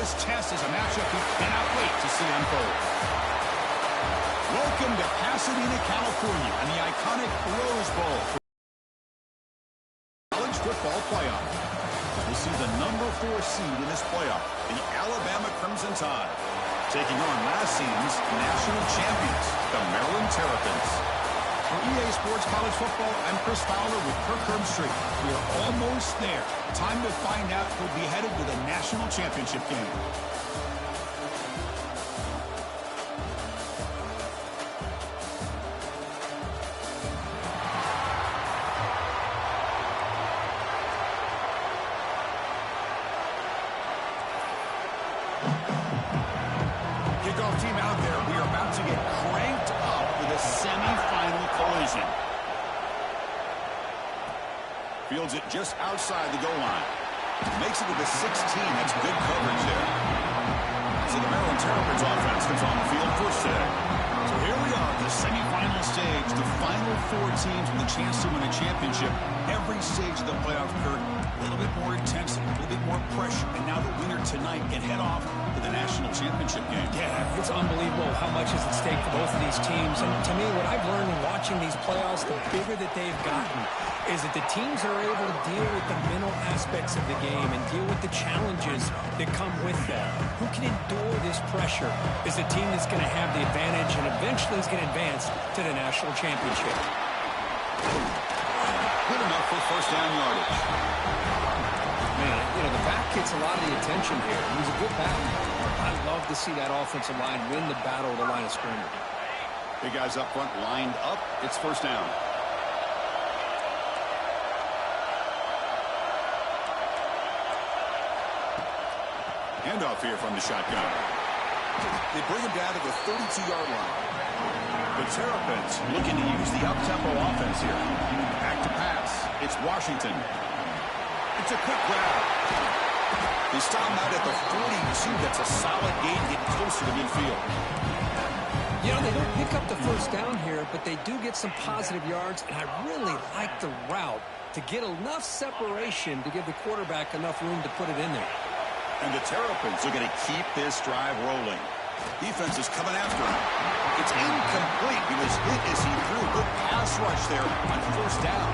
This test is a matchup you cannot wait to see unfold. Welcome to Pasadena, California, and the iconic Rose Bowl for college football playoff. We'll see the #4 seed in this playoff, the Alabama Crimson Tide, taking on last season's national champions, the Maryland Terrapins. For EA Sports College Football, I'm Chris Fowler with Kirk Herbstreit. We are almost there. Time to find out who'll be headed to the national championship game. Kickoff team out there. We are about to get cranked up with a semi-final collision. Fields it just outside the goal line. Makes it to the 16. That's good coverage there. So the Maryland Terrapins offense comes on the field first today. So here we are, the semi-final stage. The final 4 teams with a chance to win a championship. Every stage of the playoff, Kurt, a little bit more intensity, a little bit more pressure. And now the winner tonight can head off to the national championship game. Yeah, it's unbelievable how much is at stake for both of these teams. And to me, what I've learned in watching these playoffs, the bigger that they've gotten, is that the teams are able to deal with the mental aspects of the game and deal with the challenges that come with that. Who can endure this pressure is the team that's going to have the advantage and eventually is going to advance to the national championship. Good enough for first down yardage. Man, you know, the back gets a lot of the attention here. He's a good back. I love to see that offensive line win the battle of the line of scrimmage. Big guys up front lined up. It's first down. Handoff here from the shotgun. They bring him down to the 32-yard line. The Terrapins looking to use the up-tempo offense here. Back to pass. It's Washington. It's a quick grab. They stop him out at the 42. That's a solid gain, getting closer to midfield. You know, they don't pick up the first down here, but they do get some positive yards, and I really like the route to get enough separation to give the quarterback enough room to put it in there. And the Terrapins are going to keep this drive rolling. Defense is coming after him. It's incomplete. He was hit as he threw a good pass rush there on first down.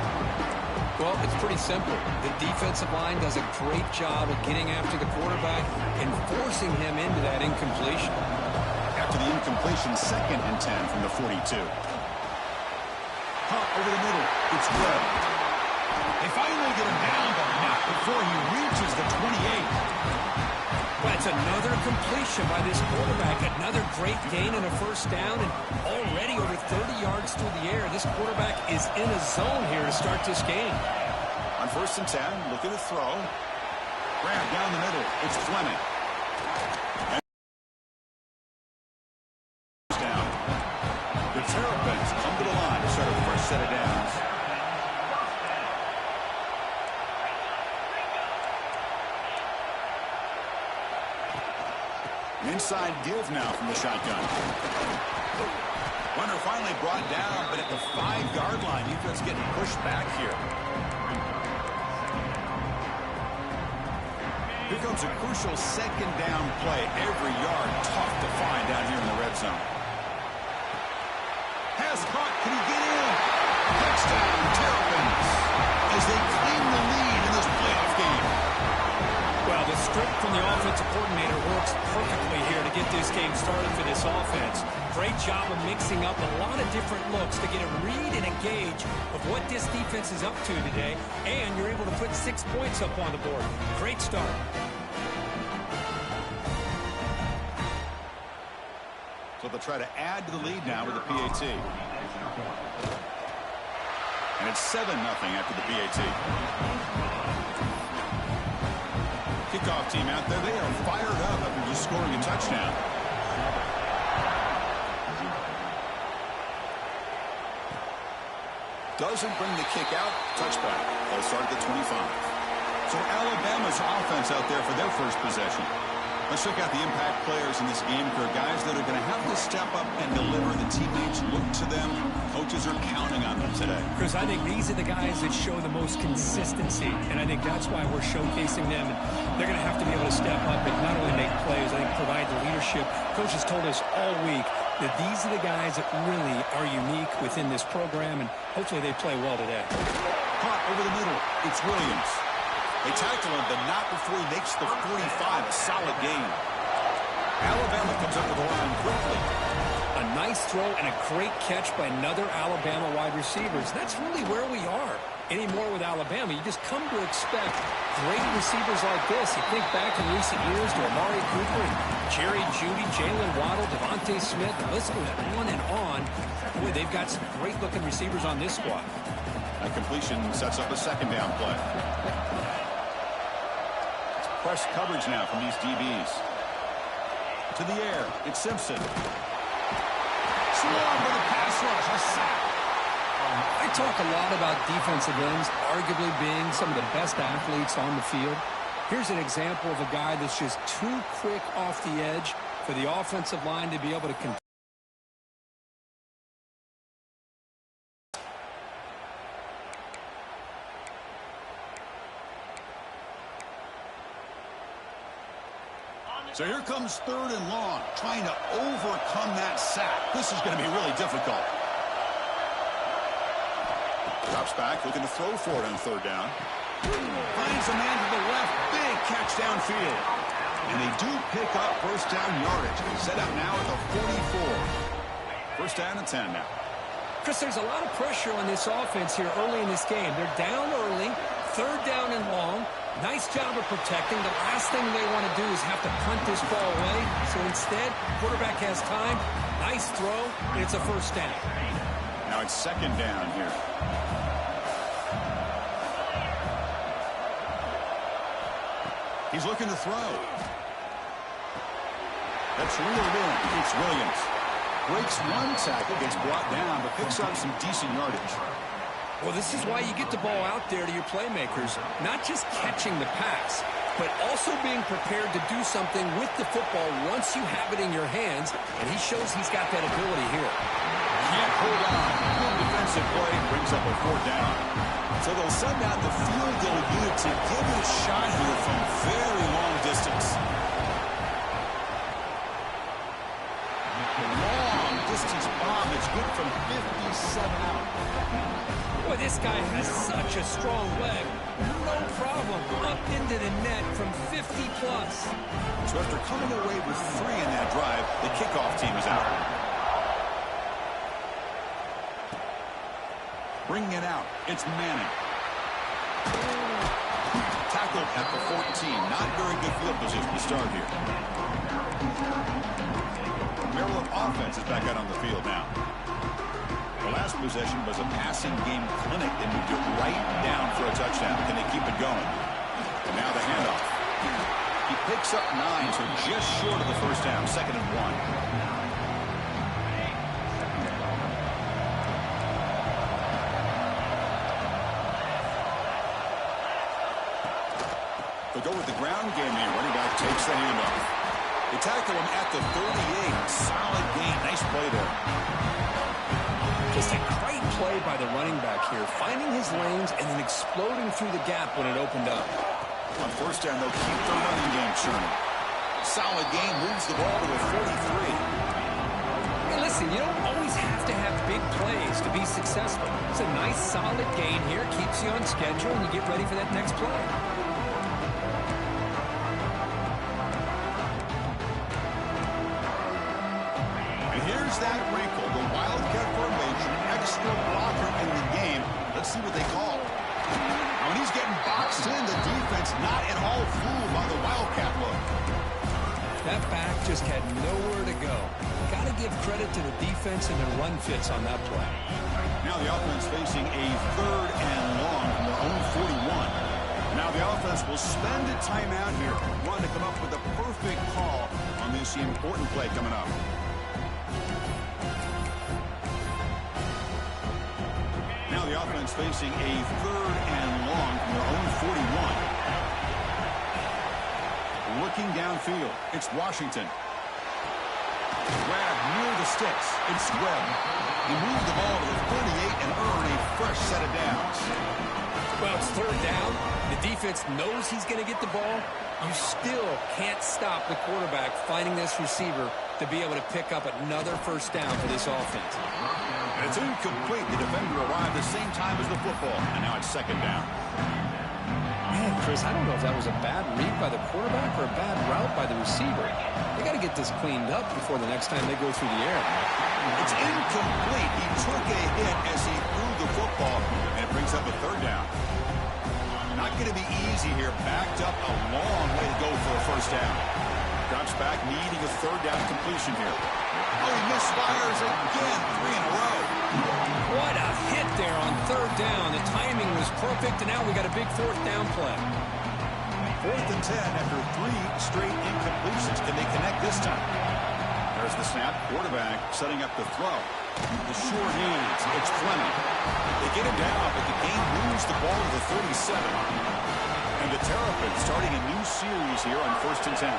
Well, it's pretty simple. The defensive line does a great job of getting after the quarterback and forcing him into that incompletion. After the incompletion, 2nd and 10 from the 42. Hop over the middle. It's Webb. They finally get him down, but not before he reaches the 28. That's another completion by this quarterback. Another great gain and a first down, and already over 30 yards through the air. This quarterback is in a zone here to start this game. On 1st and 10, looking to throw. Grab down the middle. It's Fleming. And down. The Terrapins come to the line to start a fresh set of downs. Inside give now from the shotgun. Runner finally brought down, but at the 5-yard line, defense getting pushed back here. Here comes a crucial 2nd down play. Every yard tough to find down here in the red zone. Pass caught. Can he get in? Touchdown, Terrapins, as they claim the lead in this playoff game. Well, the script from the offensive coordinator works perfectly here to get this game started for this offense. Great job of mixing up a lot of different looks to get a read and a gauge of what this defense is up to today, and you're able to put 6 points up on the board. Great start. So they'll try to add to the lead now with the PAT. And it's 7-0 after the PAT. Kickoff team out there, they are fired up after just scoring a touchdown. Doesn't bring the kick out. Touchback. They'll start at the 25. So Alabama's offense out there for their first possession. Let's check out the impact players in this game. For guys that are going to have to step up and deliver. The teammates look to them. Coaches are counting on them today. Chris, I think these are the guys that show the most consistency, and I think that's why we're showcasing them. And they're going to have to be able to step up and not only make plays, leadership. Coach has told us all week that these are the guys that really are unique within this program, and hopefully they play well today. Caught over the middle. It's Williams. They tackle him, but not before he makes the 45. A solid gain. Alabama comes up to the line quickly. A nice throw and a great catch by another Alabama wide receiver. That's really where we are anymore with Alabama. You just come to expect great receivers like this. You think back in recent years to Amari Cooper and Jerry Jeudy, Jalen Waddle, Devontae Smith. The list goes on and on. Boy, they've got some great-looking receivers on this squad. That completion sets up a second down play. It's press coverage now from these DBs. To the air, it's Simpson. Swarm with a pass rush, a sack. I talk a lot about defensive ends arguably being some of the best athletes on the field. Here's an example of a guy that's just too quick off the edge for the offensive line to be able to control. So here comes 3rd and long, trying to overcome that sack. This is going to be really difficult. Drops back, looking to throw for it on 3rd down. Finds a man to the left, big catch downfield. And they do pick up 1st down yardage. Set up now at the 44. 1st down and 10 now. Chris, there's a lot of pressure on this offense here early in this game. They're down early, 3rd down and long. Nice job of protecting. The last thing they want to do is have to punt this ball away. So instead, quarterback has time. Nice throw, and it's a 1st down. Now it's 2nd down here. He's looking to throw. That's reeled in. It's Williams. Breaks one tackle, gets brought down, but picks up some decent yardage. Well, this is why you get the ball out there to your playmakers. Not just catching the pass, but also being prepared to do something with the football once you have it in your hands, and he shows he's got that ability here. Can't hold on. Good defensive play brings up a 4th down. So they'll send out the field goal unit to give it a shot here from very long distance. A long distance bomb. It's good from 57 out. Boy, this guy has such a strong leg. No problem. Up into the net from 50+. So after coming away with 3 in that drive, the kickoff team is out. Bringing it out, it's Manning. Tackled at the 14. Not very good field position to start here. Maryland offense is back out on the field now. The last possession was a passing game clinic. They moved it right down for a touchdown. Can they keep it going? And now the handoff. He picks up 9, so just short of the 1st down. 2nd and 1. They go with the ground game here. Running back takes the handoff. They tackle him at the 38. Solid gain. Nice play there. Just a great play by the running back here, finding his lanes and then exploding through the gap when it opened up. On 1st down, they'll keep the running game churning. Solid gain, moves the ball to a 43. Hey, listen, you don't always have to have big plays to be successful. It's a nice, solid gain here, keeps you on schedule, and you get ready for that next play. That wrinkle, the wildcat formation, extra blocker in the game. Let's see what they call. Now, when he's getting boxed in, the defense not at all fooled by the wildcat look. That back just had nowhere to go. Got to give credit to the defense and their run fits on that play. Now the offense facing a 3rd and long from their own 41. Now the offense will spend a timeout here, wanting to come up with a perfect call on this important play coming up. Now the offense facing a 3rd and long from their own 41. Looking downfield, it's Washington. Grab near the sticks, it's Webb. He moved the ball to the 38 and earned a fresh set of downs. Well, it's third down. The defense knows he's going to get the ball. You still can't stop the quarterback finding this receiver to be able to pick up another first down for this offense. And it's incomplete. The defender arrived the same time as the football, and now it's second down. Man, Chris, I don't know if that was a bad read by the quarterback or a bad route by the receiver. They got to get this cleaned up before the next time they go through the air. It's incomplete. He took a hit as he threw the football, and it brings up a third down. Not going to be easy here. Backed up a long way to go for a first down. Drops back, needing a third down completion here. Oh, he misfires again. 3 in a row. What a hit there on third down. The timing was perfect, and now we got a big fourth down play. 4th and 10 after 3 straight incompletions. Can they connect this time? There's the snap. Quarterback setting up the throw. The short hands. It's Fleming. They get him down, but the game moves the ball to the 37. And the Terrapin starting a new series here on 1st and 10.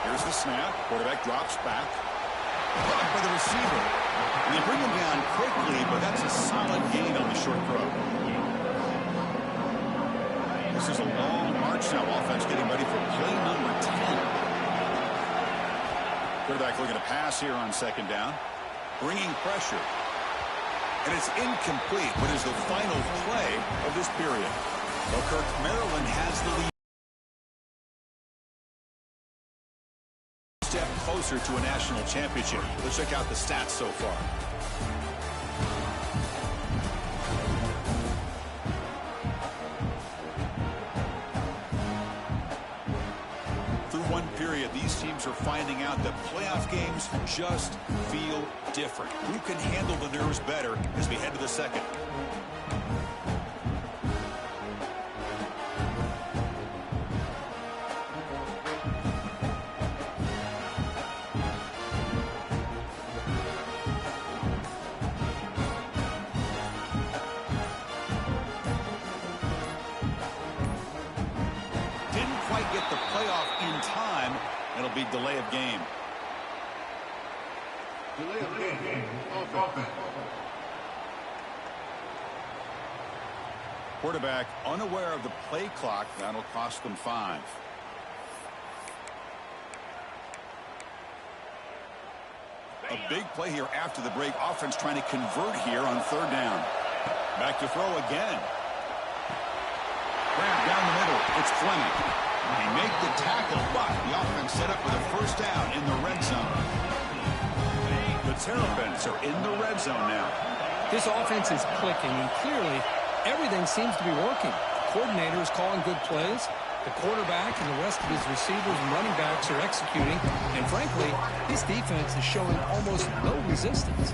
Here's the snap. Quarterback drops back. Blocked by the receiver. And they bring him down quickly, but that's a solid gain on the short throw. This is a long march now. Offense getting ready for play number 10. Quarterback looking to pass here on second down. Bringing pressure. And it's incomplete, but is the final play of this period. Well, Kirk, Maryland has the lead. Step closer to a national championship. Let's check out the stats so far. Through one period, these teams are finding out that playoff games just feel different. Who can handle the nerves better as we head to the second? Get the playoff in time. It'll be delay of game. Delay of game. Offense. Quarterback unaware of the play clock. That'll cost them 5. A big play here after the break. Offense trying to convert here on third down. Back to throw again. Grab down the middle. It's Fleming. They make the tackle, but the offense set up with a first down in the red zone. The Terrapins are in the red zone now. This offense is clicking, and clearly everything seems to be working. The coordinator is calling good plays. The quarterback and the rest of his receivers and running backs are executing. And frankly, this defense is showing almost no resistance.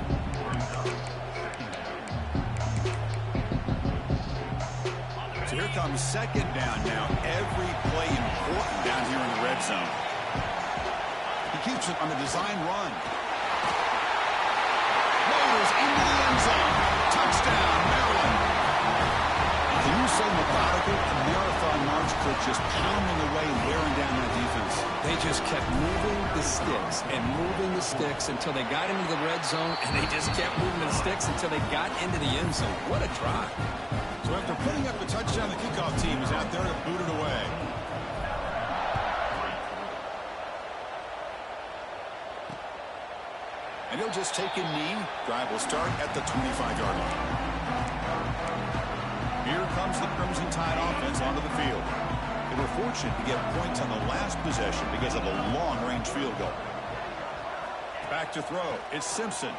So here comes second down now. Every play important down here in the red zone. He keeps it on a design run. Rolls into the end zone. Touchdown, Maryland. Can you say methodical? A marathon march could just pounding away, wearing down that defense. They just kept moving the sticks and moving the sticks until they got into the red zone, and they just kept moving the sticks until they got into the end zone. What a drive. So after putting up the touchdown, the kickoff team is out there to boot it away. And he'll just take a knee. Drive will start at the 25-yard line. Here comes the Crimson Tide offense onto the field. They were fortunate to get points on the last possession because of a long-range field goal. Back to throw. It's Simpson.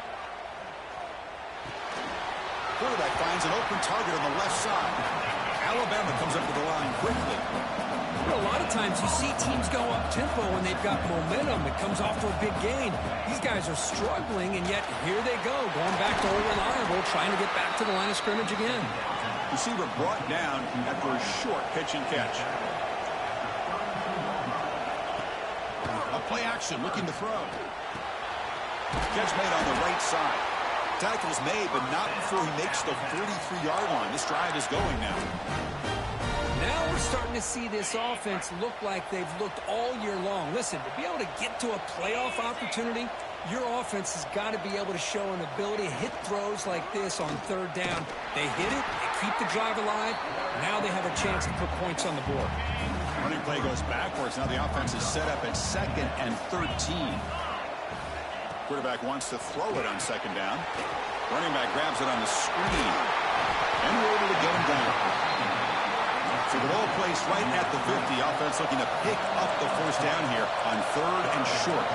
Quarterback finds an open target on the left side. Alabama comes up to the line quickly. Well, a lot of times you see teams go up-tempo when they've got momentum. It comes off to a big gain. These guys are struggling, and yet here they go, going back to old reliable, trying to get back to the line of scrimmage again. Receiver brought down after a short pitch and catch. A play action, looking to throw. Catch made on the right side. Tackle's made, but not before he makes the 43-yard line. This drive is going now. Now we're starting to see this offense look like they've looked all year long. Listen, to be able to get to a playoff opportunity, your offense has got to be able to show an ability to hit throws like this on third down. They hit it, they keep the drive alive. Now they have a chance to put points on the board. Running play goes backwards. Now the offense is set up at 2nd and 13. Quarterback wants to throw it on 2nd down. Running back grabs it on the screen. And we're able to get him down. So the ball placed right at the 50. Offense looking to pick up the first down here on 3rd and short.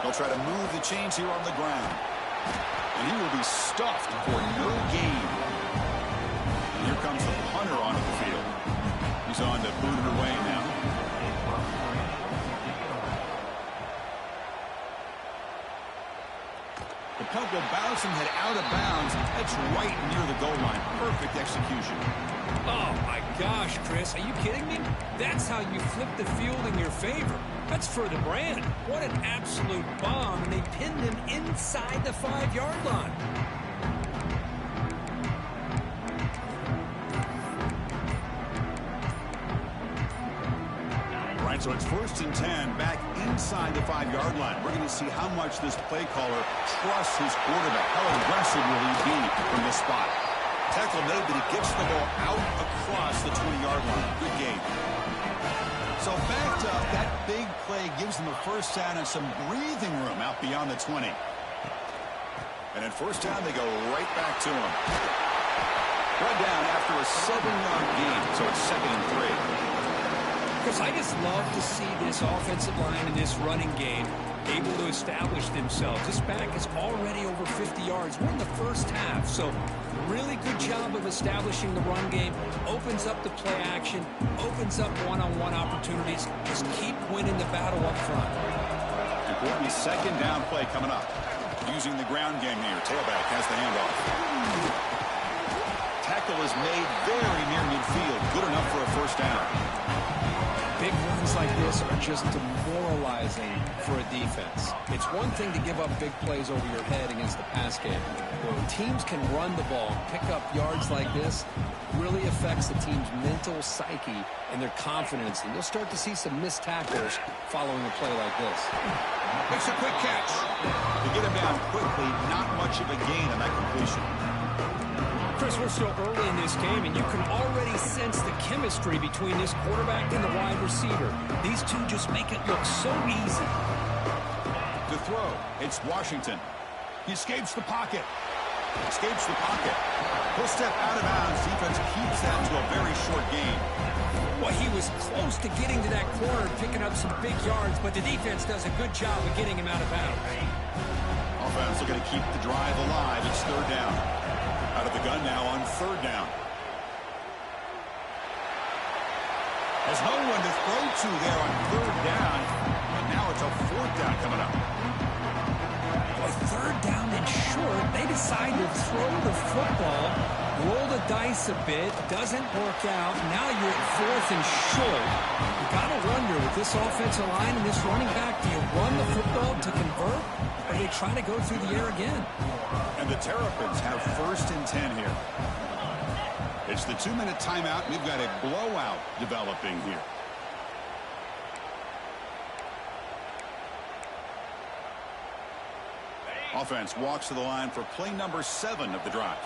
They'll try to move the chains here on the ground. And he will be stuffed for no gain. And here comes the punter onto the field. He's on to boot it away now. The punt will bounce and head out of bounds. That's right near the goal line. Perfect execution. Oh, my gosh, Chris. Are you kidding me? That's how you flip the field in your favor. That's for the brand. What an absolute bomb. And they pinned him inside the 5-yard line. Right, so it's 1st and 10 back inside the 5-yard line. We're going to see how much this play caller trusts his quarterback. How aggressive will he be from this spot? Tackle made, but he gets the ball out across the 20-yard line. Good game. So backed up, that big play gives them a first down and some breathing room out beyond the 20. And at first down, they go right back to him. Run down after a 7-yard gain, so it's 2nd and 3. Chris, I just love to see this offensive line in this running game able to establish themselves. This back is already over 50 yards. We're in the first half, so really good job of establishing the run game. Opens up the play action, opens up one-on-one opportunities. Just keep winning the battle up front. Important 2nd down play coming up. Using the ground game here. Tailback has the handoff. Tackle is made very near midfield. Good enough for a first down. Big runs like this are just demoralizing for a defense. It's one thing to give up big plays over your head against the pass game. But when teams can run the ball and pick up yards like this, really affects the team's mental psyche and their confidence. And you'll start to see some missed tackles following a play like this. Makes a quick catch. To get him down quickly, not much of a gain on that completion. Chris, we're still early in this game, and you can already sense the chemistry between this quarterback and the wide receiver. These two just make it look so easy. To throw, it's Washington. He escapes the pocket. Escapes the pocket. He'll step out of bounds. Defense keeps that to a very short gain. Well, he was close to getting to that corner, picking up some big yards, but the defense does a good job of getting him out of bounds. Offense looking to keep the drive alive. It's 3rd down. Out of the gun now on 3rd down. There's no one to throw to there on 3rd down. And now it's a 4th down coming up. Boy, 3rd down and short. They decide to throw the football, roll the dice a bit, doesn't work out. Now you're at 4th and short. You got to wonder, with this offensive line and this running back, do you run the football to convert, or do they try to go through the air again? And the Terrapins have 1st and 10 here. It's the 2-minute timeout. We've got a blowout developing here. Offense walks to the line for play number 7 of the drive.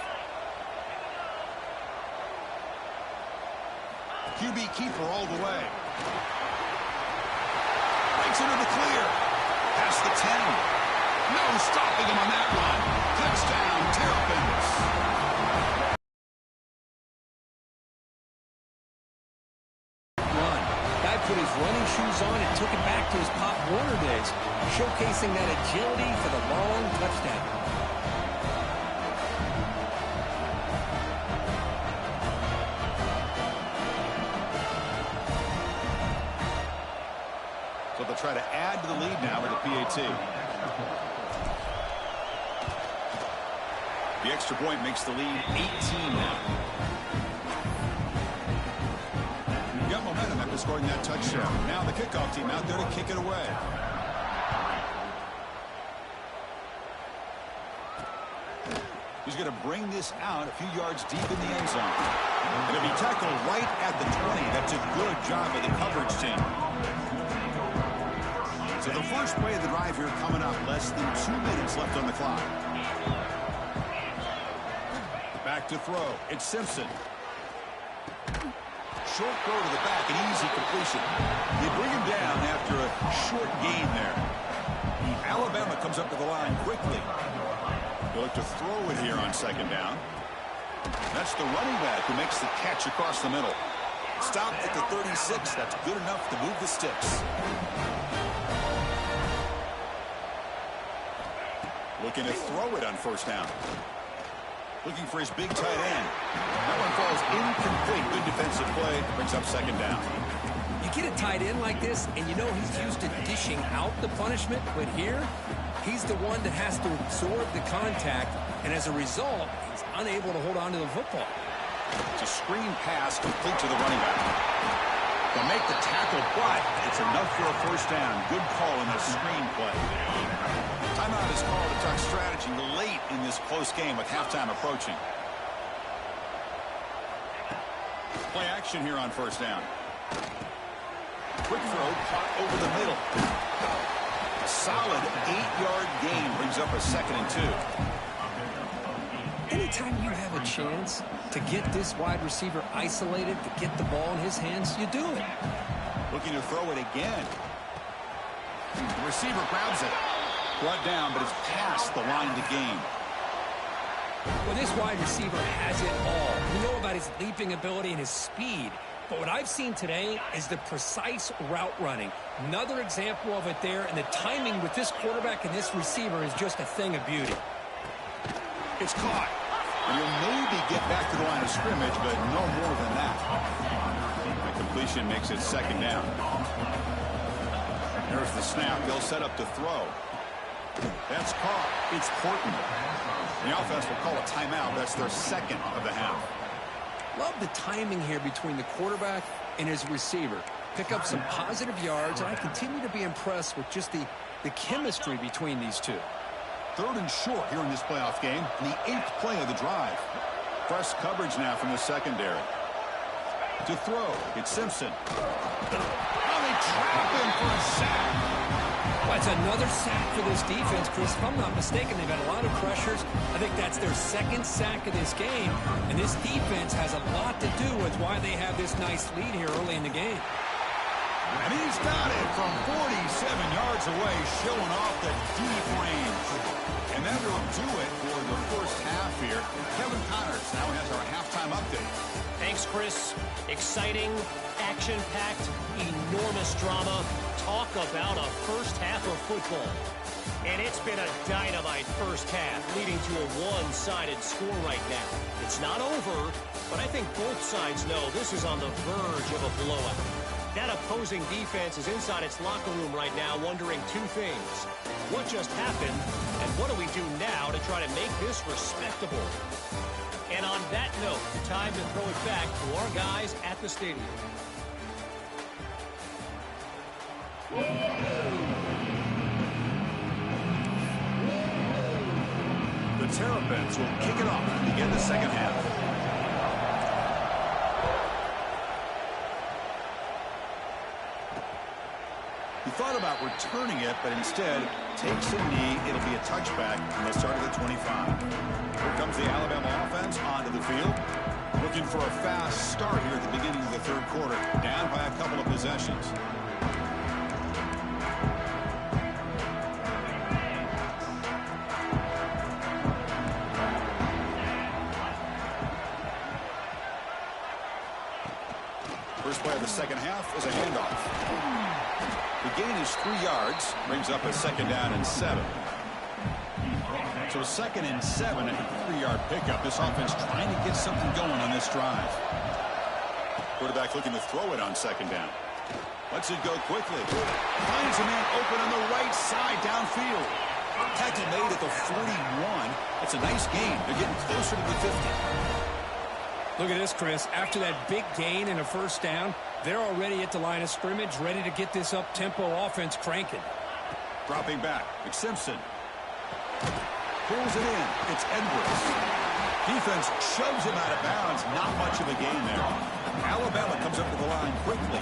QB keeper all the way. Breaks into the clear. Past the 10. No stopping him on that run. Touchdown, Terrapins. Run. Guy put his running shoes on and took it back to his Pop Warner days, showcasing that agility for the long touchdown. So they'll try to add to the lead now with a PAT. The extra point makes the lead 18 now. You've got momentum after scoring that touchdown. Now the kickoff team out there to kick it away. He's going to bring this out a few yards deep in the end zone. It'll be tackled right at the 20. That's a good job of the coverage team. So the first play of the drive here coming up. Less than 2 minutes left on the clock. Back to throw. It's Simpson. Short throw to the back, an easy completion. They bring him down after a short gain there. Alabama comes up to the line quickly. They'll look to throw it here on second down. That's the running back who makes the catch across the middle. Stopped at the 36. That's good enough to move the sticks. Looking to throw it on first down. Looking for his big tight end. That one falls incomplete. Good defensive play. Brings up second down. You get a tight end like this, and you know he's used to dishing out the punishment, but here, he's the one that has to absorb the contact, and as a result, he's unable to hold on to the football. It's a screen pass complete to the running back. They'll make the tackle, but it's enough for a first down. Good call in the screen play. Timeout is called to talk strategy late in this close game with halftime approaching. Play action here on first down. Quick throw, caught over the middle. A solid 8-yard gain brings up a 2nd and 2. Anytime you have a chance to get this wide receiver isolated, to get the ball in his hands, you do it. Looking to throw it again. The receiver grabs it. Brought down, but it's past the line to gain. Well, this wide receiver has it all. We know about his leaping ability and his speed. But what I've seen today is the precise route running. Another example of it there, and the timing with this quarterback and this receiver is just a thing of beauty. It's caught. And he'll maybe get back to the line of scrimmage, but no more than that. The completion makes it second down. There's the snap. They'll set up to throw. That's caught. It's Horton. The offense will call a timeout. That's their second of the half. Love the timing here between the quarterback and his receiver. Pick up some positive yards, and I continue to be impressed with just the chemistry between these two. 3rd and short here in this playoff game. And the 8th play of the drive. Press coverage now from the secondary. To throw, it's Simpson. Oh, they trap him for a sack. Well, it's another sack for this defense, Chris. If I'm not mistaken, they've had a lot of pressures. I think that's their 2nd sack of this game. And this defense has a lot to do with why they have this nice lead here early in the game. And he's got it from 47 yards away, showing off the deep range. And that will do it for the first half here. Kevin Connors now has our halftime update. Thanks, Chris. Exciting, action-packed, enormous drama. Talk about a first half of football. And it's been a dynamite first half, leading to a one-sided score right now. It's not over, but I think both sides know this is on the verge of a blowout. That opposing defense is inside its locker room right now wondering 2 things. What just happened, and what do we do now to try to make this respectable? And on that note, time to throw it back to our guys at the stadium. The Terrapins will kick it off to begin the second half. He thought about returning it, but instead takes a knee. It'll be a touchback from the start of the 25. Here comes the Alabama offense onto the field. Looking for a fast start here at the beginning of the 3rd quarter. Down by a couple of possessions. First play of the second half is a handoff. The gain is 3 yards, brings up a 2nd down and 7. So 2nd and 7 and a 3-yard pickup. This offense trying to get something going on this drive. Quarterback looking to throw it on 2nd down. Lets it go quickly. Finds a man open on the right side downfield. Tackle made at the 41. It's a nice gain. They're getting closer to the 50. Look at this, Chris. After that big gain and a first down, they're already at the line of scrimmage, ready to get this up-tempo offense cranking. Dropping back, it's Simpson. Pulls it in. It's Edwards. Defense shoves him out of bounds. Not much of a gain there. Alabama comes up to the line quickly.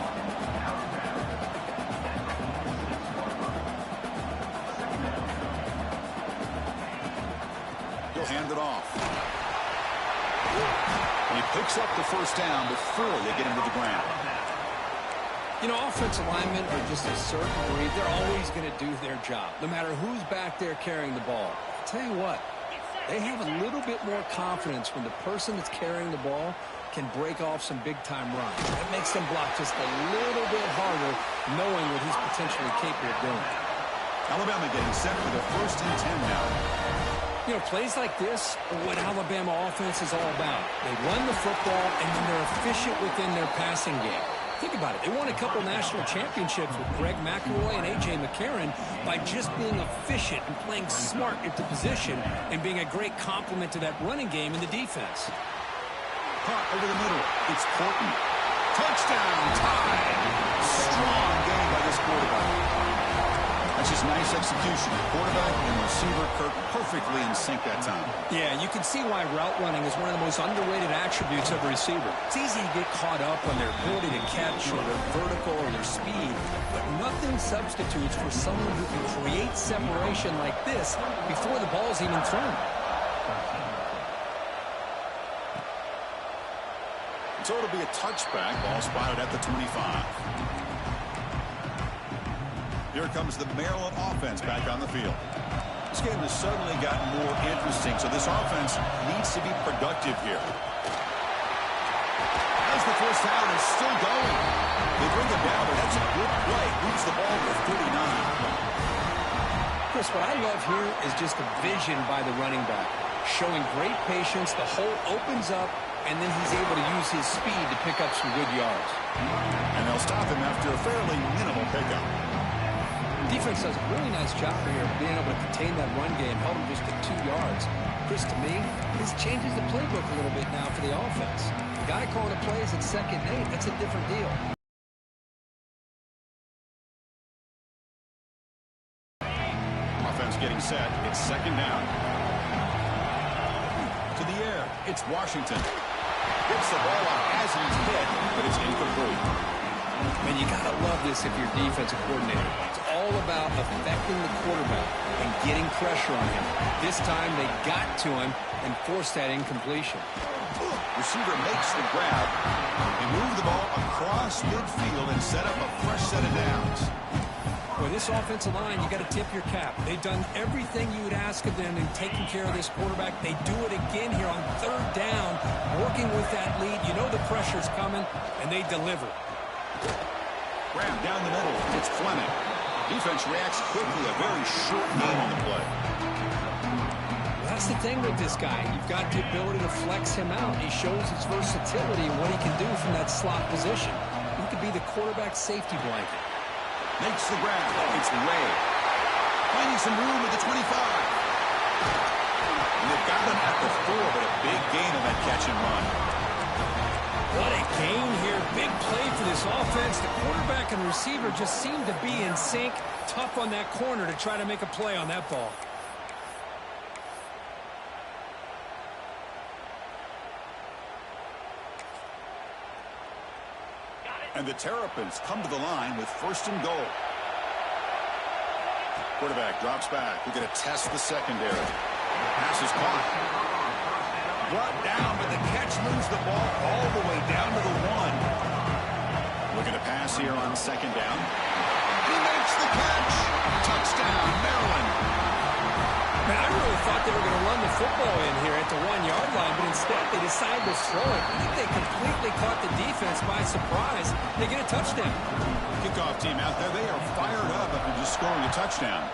He'll hand it off. And he picks up the first down before they get him to the ground. You know, offensive linemen are just a certain breed. They're always going to do their job, no matter who's back there carrying the ball. I'll tell you what, they have a little bit more confidence when the person that's carrying the ball can break off some big-time runs. That makes them block just a little bit harder, knowing what he's potentially capable of doing. Alabama getting set for the 1st and 10 now. You know, plays like this are what Alabama offense is all about. They run the football, and then they're efficient within their passing game. Think about it. They won a couple national championships with Greg McElroy and A.J. McCarron by just being efficient and playing smart at the position and being a great complement to that running game in the defense. Caught over the middle. It's Porton. Touchdown, tied. Strong game by this quarterback. That's just nice execution. Quarterback and receiver Kirk perfectly in sync that time. Yeah, you can see why route running is one of the most underrated attributes of a receiver. It's easy to get caught up on their ability to catch or their vertical or their speed, but nothing substitutes for someone who can create separation like this before the ball's even thrown. So it'll be a touchback. Ball spotted at the 25. Here comes the Maryland offense back on the field. This game has suddenly gotten more interesting, so this offense needs to be productive here. As the first down is still going. They bring it down, but that's a good play. Moves the ball to 39. Chris, what I love here is just the vision by the running back. Showing great patience, the hole opens up, and then he's able to use his speed to pick up some good yards. And they'll stop him after a fairly minimal pickup. Defense does a really nice job here of being able to contain that run game, held him just to 2 yards. Chris, to me, this changes the playbook a little bit now for the offense. The guy calling the plays at 2nd and 8, that's a different deal. Offense getting set. It's 2nd down. To the air. It's Washington. Gets the ball up as he's hit, but it's incomplete. Man, you got to love this if you're defensive coordinator. It's all about affecting the quarterback and getting pressure on him. This time they got to him and forced that incompletion. Receiver makes the grab. They move the ball across midfield and set up a fresh set of downs. Boy, this offensive line, you got to tip your cap. They've done everything you would ask of them in taking care of this quarterback. They do it again here on 3rd down, working with that lead. You know the pressure's coming, and they deliver. Grab down the middle. It's Fleming. Defense reacts quickly. A very short game on the play. That's the thing with this guy. You've got the ability to flex him out. He shows his versatility and what he can do from that slot position. He could be the quarterback safety blanket. Makes the grab. It's Ray. Finding some room at the 25. And they've got him at the 4, but a big gain on that catch and run. What a gain here. Big play for this offense. The quarterback and receiver just seem to be in sync. Tough on that corner to try to make a play on that ball. And the Terrapins come to the line with 1st and goal. Quarterback drops back. We're going to test the secondary. Pass is caught. Brought down, but the catch moves the ball all the way down to the 1. Looking to pass here on 2nd down. He makes the catch. Touchdown, Maryland. Man, I really thought they were going to run the football in here at the 1-yard line, but instead they decided to throw it. I think they completely caught the defense by surprise. They get a touchdown. Kickoff team out there, they are fired up after just scoring a touchdown.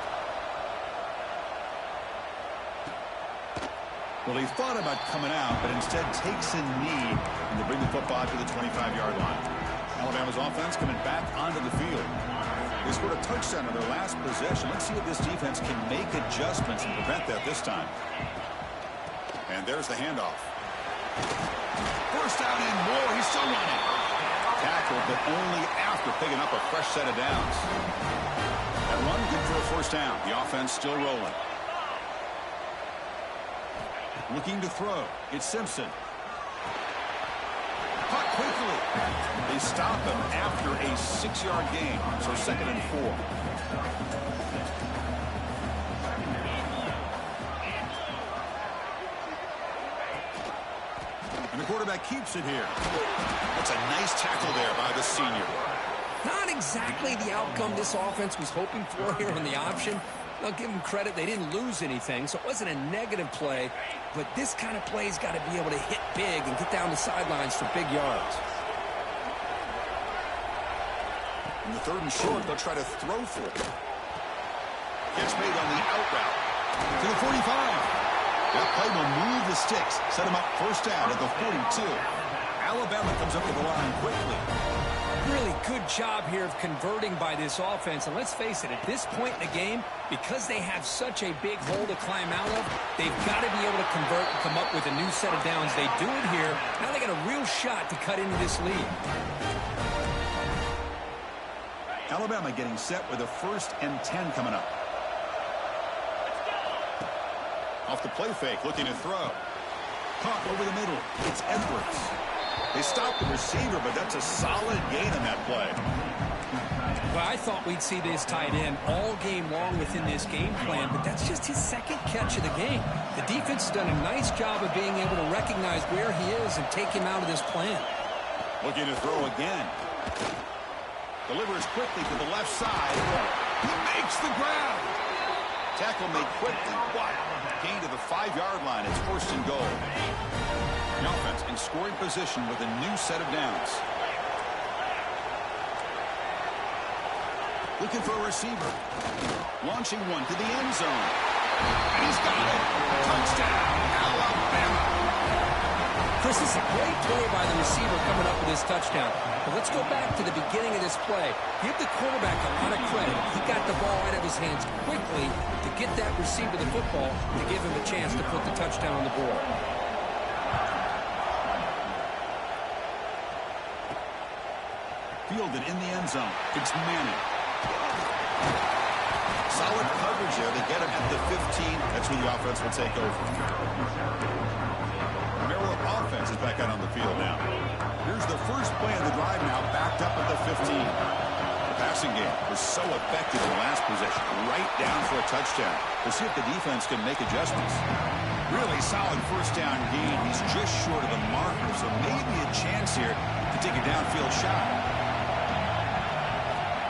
Well, he thought about coming out, but instead takes a knee, and they bring the football to the 25-yard line. Alabama's offense coming back onto the field. They scored a touchdown on their last possession. Let's see if this defense can make adjustments and prevent that this time. And there's the handoff. First down and more. He's still running. Tackled, but only after picking up a fresh set of downs. That run good for a 1st down. The offense still rolling. Looking to throw. It's Simpson. Caught quickly. They stop him after a 6-yard gain. So 2nd and 4. quarterback keeps it here. That's a nice tackle there by the senior. Not exactly the outcome this offense was hoping for here on the option. I'll give them credit. They didn't lose anything, so it wasn't a negative play. But this kind of play's got to be able to hit big and get down the sidelines for big yards. In the 3rd and short, they'll try to throw for it. Catch made on the out route. To the 45. That play will move the sticks. Set them up 1st down at the 42. Alabama comes up to the line quickly. Really good job here of converting by this offense. And let's face it, at this point in the game, because they have such a big hole to climb out of, they've got to be able to convert and come up with a new set of downs. They do it here. Now they got a real shot to cut into this lead. Alabama getting set with a 1st and 10 coming up. Off the play fake, looking to throw. Caught over the middle. It's Edwards. They stopped the receiver, but that's a solid gain on that play. Well, I thought we'd see this tight end all game long within this game plan, but that's just his 2nd catch of the game. The defense has done a nice job of being able to recognize where he is and take him out of this plan. Looking to throw again. Delivers quickly to the left side. He makes the grab. Tackle made quickly. What? Gain to the 5-yard line. It's 1st and goal. The offense in scoring position with a new set of downs. Looking for a receiver. Launching one to the end zone. And he's got it. Touchdown, Alabama. Chris, this is a great play by the receiver coming up with his touchdown. But let's go back to the beginning of this play. Give the quarterback a lot of credit. He got the ball out of his hands quickly to get that receiver the football to give him a chance to put the touchdown on the board. Fielded in the end zone. It's Manning. Solid coverage there. They get him at the 15. That's where the offense will take over. The Maryland offense is back out on the field now. Here's the first play of the drive now, backed up at the 15. The passing game was so effective in the last possession, right down for a touchdown. We'll see if the defense can make adjustments. Really solid 1st down gain. He's just short of the marker, so maybe a chance here to take a downfield shot.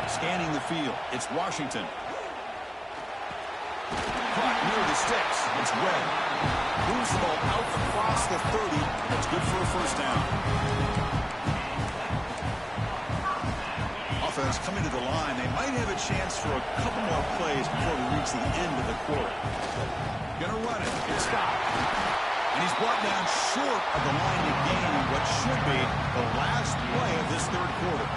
Scanning the field. It's Washington. Caught near the sticks. It's Webb. Moves the ball out across the 30. That's good for a 1st down. Offense coming to the line. They might have a chance for a couple more plays before we reach the end of the quarter. Gonna run it. It's stopped. And he's brought down short of the line to gain what should be the last play of this 3rd quarter.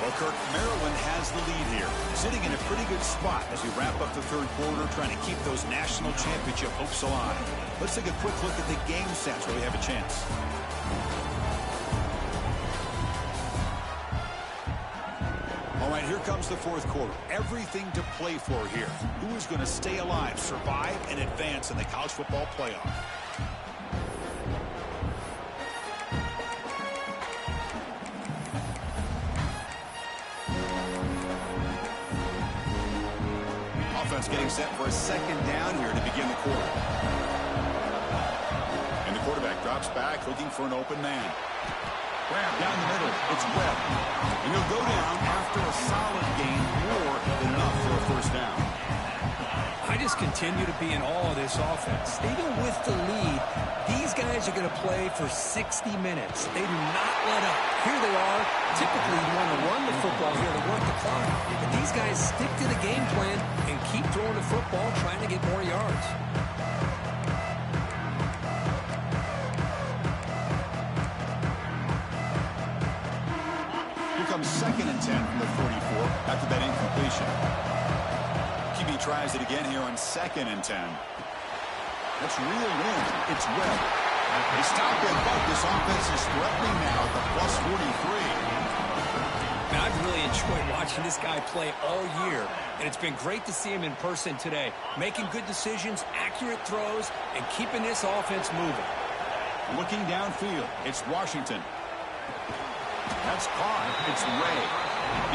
Well, Kirk, Maryland has the lead here, sitting in a pretty good spot as we wrap up the 3rd quarter, trying to keep those national championship hopes alive. Let's take a quick look at the game stats where we have a chance. All right, here comes the 4th quarter. Everything to play for here. Who is going to stay alive, survive, and advance in the college football playoff? Offense getting set for a 2nd down here to begin the quarter. And the quarterback drops back, looking for an open man. Grab down the middle. It's Webb. And he'll go down after a solid gain, more than enough for a 1st down. I just continue to be in awe of this offense. Even with the lead, these guys are going to play for 60 minutes. They do not let up. Here they are. Typically, you want to run the football here to work the clock. But these guys stick to the game plan and keep throwing the football, trying to get more yards. Here comes 2nd and 10 from the 44 after that incompletion. QB tries it again here on 2nd and 10. That's reeled in. It's Webb. They stop it, but this offense is threatening now at the plus 43. Man, I've really enjoyed watching this guy play all year, and it's been great to see him in person today, making good decisions, accurate throws, and keeping this offense moving. Looking downfield, it's Washington. That's caught. It's Ray.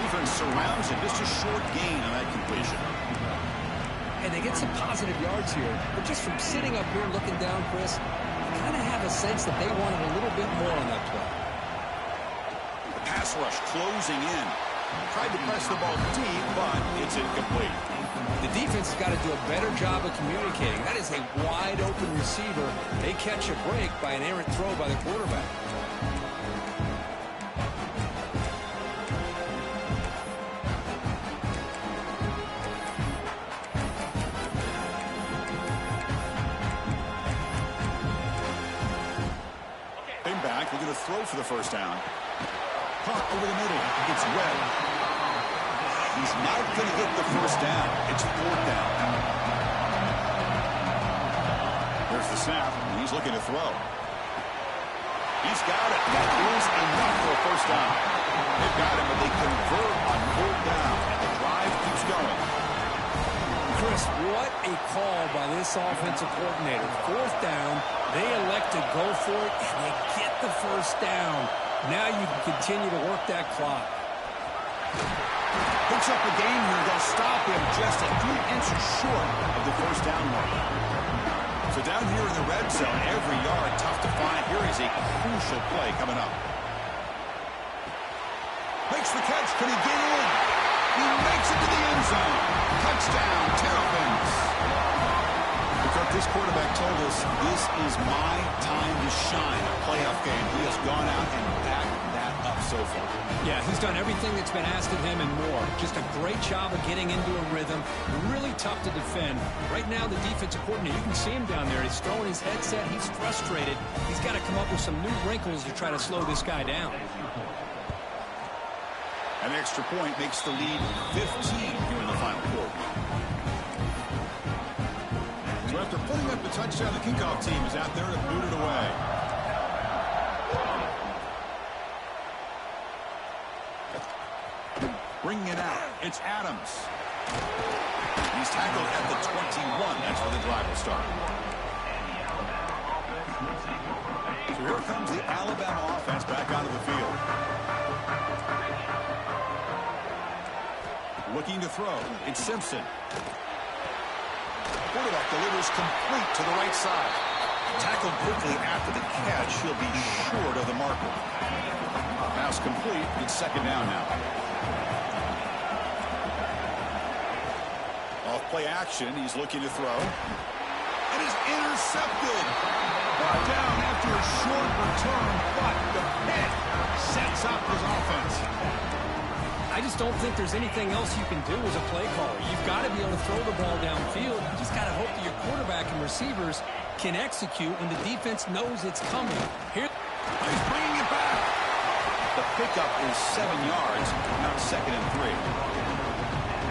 Defense surrounds him. Just a short gain on that completion. And they get some positive yards here, but just from sitting up here looking down, Chris, you kind of have have a sense that they wanted a little bit more on that play. The pass rush closing in. Tried to press the ball deep, but it's incomplete. The defense has got to do a better job of communicating. That is a wide-open receiver. They catch a break by an errant throw by the quarterback. Came back, looking to throw for the first down. Caught over the middle. It's Webb. He's not going to get the first down. It's fourth down. There's the snap, and he's looking to throw. He's got it. That is enough for a first down. They've got him, but they convert on fourth down, and the drive keeps going. Chris, what a call by this offensive coordinator. Fourth down, they elect to go for it, and they get the first down. Now you can continue to work that clock. Picks up a gain here. They'll stop him just a few inches short of the first down mark. So down here in the red zone, every yard tough to find. Here is a crucial play coming up. Makes the catch. Can he get in? He makes it to the end zone. Touchdown, Terrapin. This quarterback told us this is my time to shine. A playoff game. He has gone out and backed that up so far. Yeah, he's done everything that's been asked of him and more. Just a great job of getting into a rhythm. Really tough to defend. Right now, the defensive coordinator, you can see him down there. He's throwing his headset. He's frustrated. He's got to come up with some new wrinkles to try to slow this guy down. An extra point makes the lead 15 here in the final quarter. So after putting up the touchdown, the kickoff team is out there to boot it away. Bringing it out, it's Adams. He's tackled at the 21. That's where the drive will start. So here comes the Alabama offense back onto the field. Looking to throw, it's Simpson. Quarterback delivers complete to the right side. Tackled quickly after the catch. He'll be short of the marker. Pass complete. It's second down now. Off play action. He's looking to throw. And is intercepted. Brought down after a short return, but the pick sets up his offense. I just don't think there's anything else you can do as a play caller. You've got to be able to throw the ball downfield. You just got to hope that your quarterback and receivers can execute when the defense knows it's coming. Here, he's bringing it back. The pickup is 7 yards, now second and 3.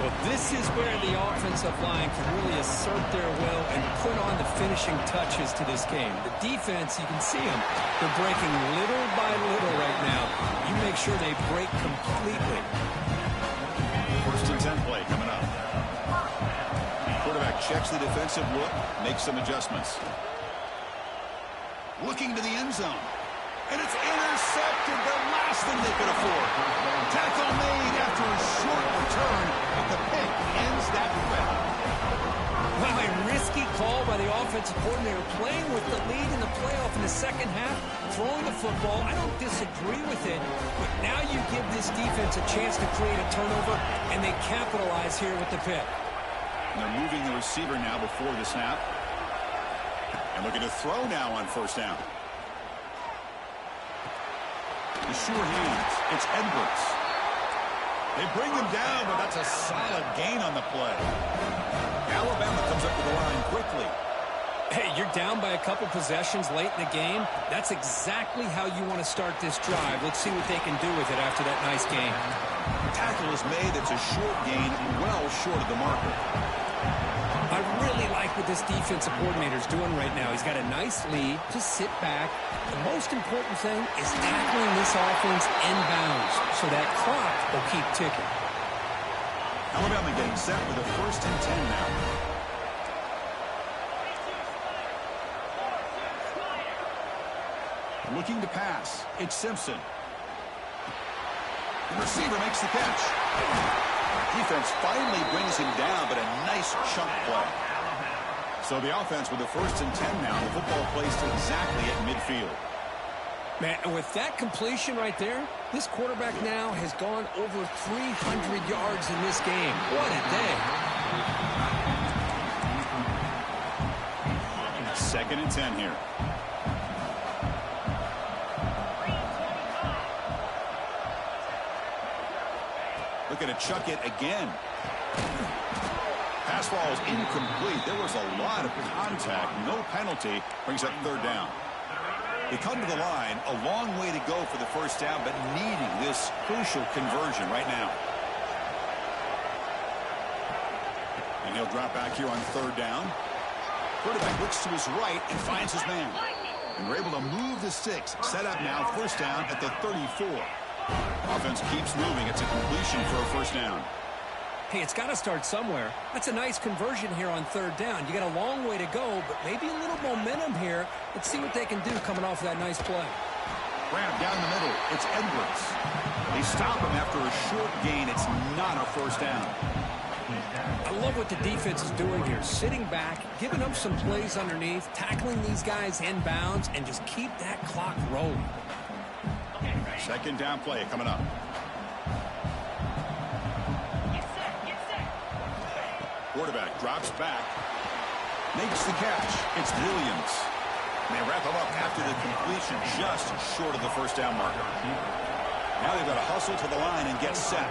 Well, this is where the offensive line can really assert their will and put on the finishing touches to this game. The defense, you can see them. They're breaking little by little right now. You make sure they break completely. First and 10 play coming up. Quarterback checks the defensive look, makes some adjustments. Looking to the end zone. And it's intercepted, the last thing they could afford. Tackle made after a short return, but the pick ends that threat. Well, a risky call by the offensive coordinator, playing with the lead in the playoff in the second half, throwing the football. I don't disagree with it, but now you give this defense a chance to create a turnover, and they capitalize here with the pick. And they're moving the receiver now before the snap. And looking to throw now on first down. The sure hands. It's Edwards. They bring him down, but that's a solid gain on the play. Alabama comes up to the line quickly. Hey, you're down by a couple possessions late in the game. That's exactly how you want to start this drive. Let's see what they can do with it after that nice game. Tackle is made. It's a short gain, well short of the marker. I really like what this defensive coordinator is doing right now. He's got a nice lead. Just sit back. The most important thing is tackling this offense inbounds so that clock will keep ticking. Alabama getting set with a first and 10 now. Looking to pass. It's Simpson. The receiver makes the catch. Defense finally brings him down, but a nice chunk play. So the offense with the 1st and 10 now. The football placed exactly at midfield. Man, and with that completion right there, this quarterback now has gone over 300 yards in this game. What a day. 2nd and 10 here. Looking to chuck it again. Pass ball is incomplete. There was a lot of contact. No penalty. Brings up 3rd down. They come to the line, a long way to go for the 1st down, but needing this crucial conversion right now. And he'll drop back here on 3rd down. Quarterback looks to his right and finds his man. And we're able to move the 6. Set up now, 1st down at the 34. Offense keeps moving. It's a completion for a 1st down. Hey, it's got to start somewhere. That's a nice conversion here on 3rd down. You got a long way to go, but maybe a little momentum here. Let's see what they can do coming off of that nice play. Grab down the middle. It's Edwards. They stop him after a short gain. It's not a 1st down. I love what the defense is doing here. Sitting back, giving up some plays underneath, tackling these guys inbounds, and just keep that clock rolling. 2nd down play coming up. Quarterback drops back, makes the catch. It's Williams. And they wrap him up after the completion, just short of the 1st down marker. Now they've got to hustle to the line and get set.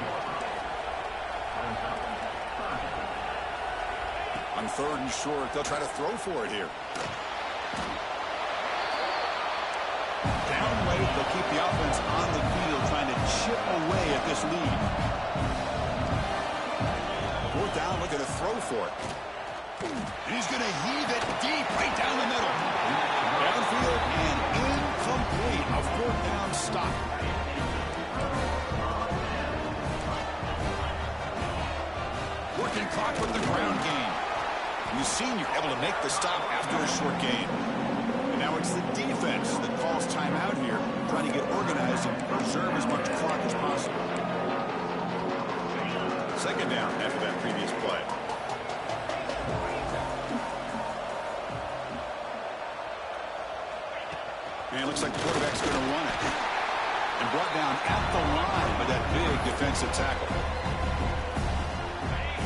On 3rd and short, they'll try to throw for it here. Down late, they'll keep the offense on the field, trying to chip away at this lead. 4th down, looking to throw for it. And he's going to heave it deep right down the middle. Downfield and incomplete. A 4th down stop. Working clock with the ground game. And the senior able to make the stop after a short gain. And now it's the defense that calls timeout here, trying to get organized and preserve as much clock as possible. 2nd down after that previous play. And it looks like the quarterback's going to run it. And brought down at the line by that big defensive tackle.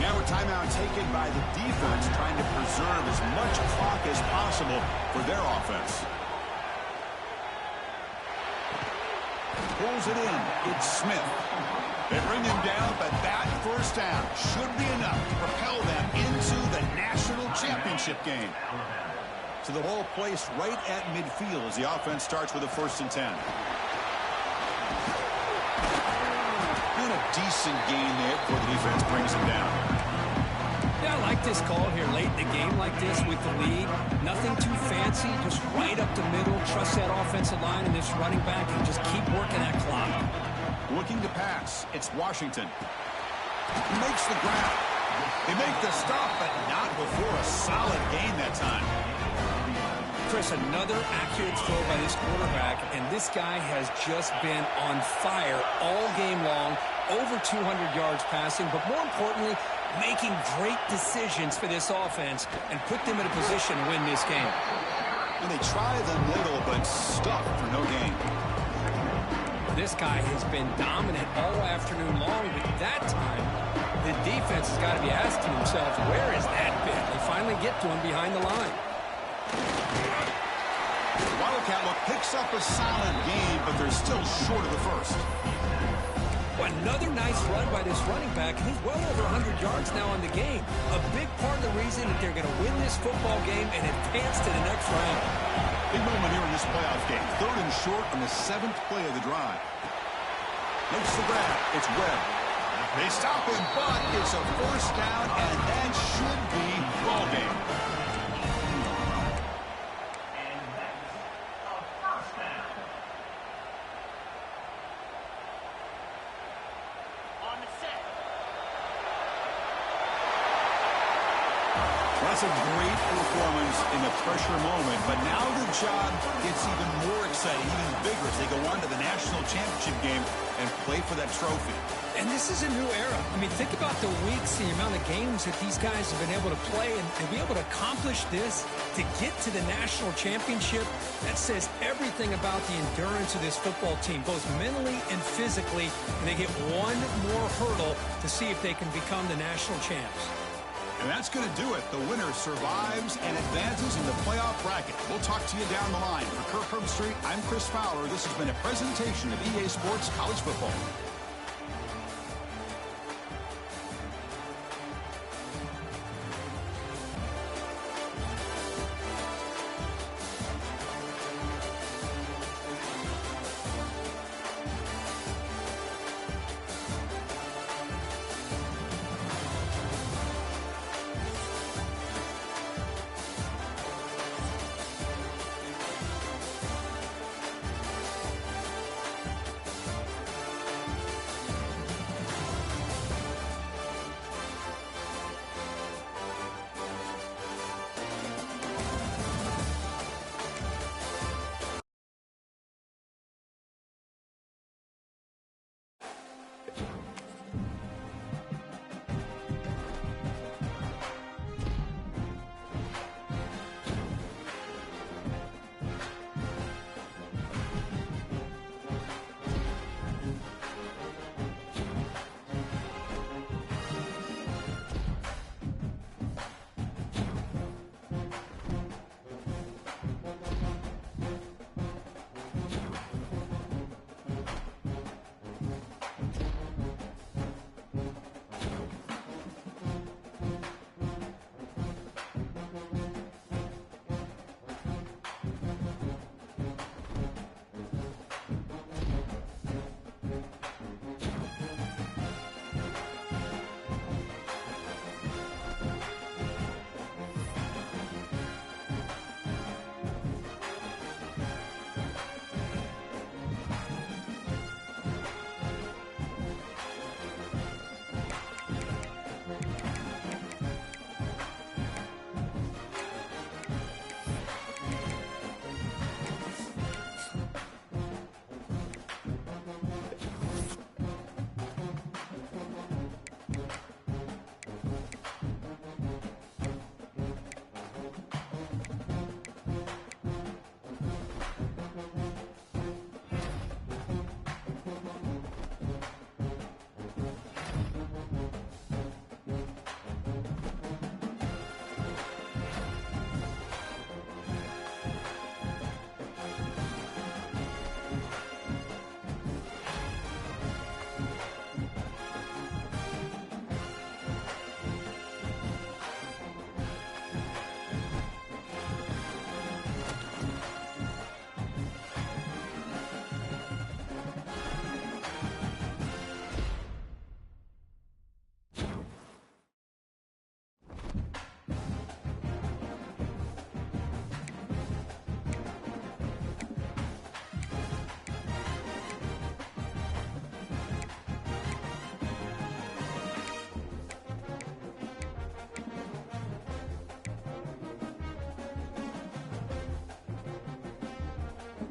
Now a timeout taken by the defense, trying to preserve as much clock as possible for their offense. Pulls it in. It's Smith. They bring him down, but that 1st down should be enough to propel them into the national championship game. So the ball placed right at midfield as the offense starts with a 1st and 10. And a decent gain there before the defense brings him down. Yeah, I like this call here late in the game like this with the lead. Nothing too fancy, just right up the middle. Trust that offensive line and this running back and just keep working that clock. Looking to pass. It's Washington. He makes the grab. They make the stop, but not before a solid gain that time. Chris, another accurate throw by this quarterback, and this guy has just been on fire all game long. Over 200 yards passing, but more importantly, making great decisions for this offense and put them in a position to win this game. And they try the middle, but stuck for no gain. This guy has been dominant all afternoon long, but that time, the defense has got to be asking themselves, where is that bit? They finally get to him behind the line. Wildcat look picks up a solid gain, but they're still short of the 1st. Well, another nice run by this running back. He's well over 100 yards now on the game. A big part of the reason that they're going to win this football game and advance to the next round. Big moment here in this playoff game. 3rd and short on the 7th play of the drive. Makes the grab. It's Webb. They stop him, but it's a 1st down, and that should be ball game. That's a great performance in a pressure moment, but now the job gets even more exciting, even bigger as they go on to the national championship game and play for that trophy. And this is a new era. I mean, think about the weeks, the amount of games that these guys have been able to play, and to be able to accomplish this, to get to the national championship, that says everything about the endurance of this football team, both mentally and physically, and they get one more hurdle to see if they can become the national champs. And that's going to do it. The winner survives and advances in the playoff bracket. We'll talk to you down the line. For Kirk Herbstreit, I'm Chris Fowler. This has been a presentation of EA Sports College Football.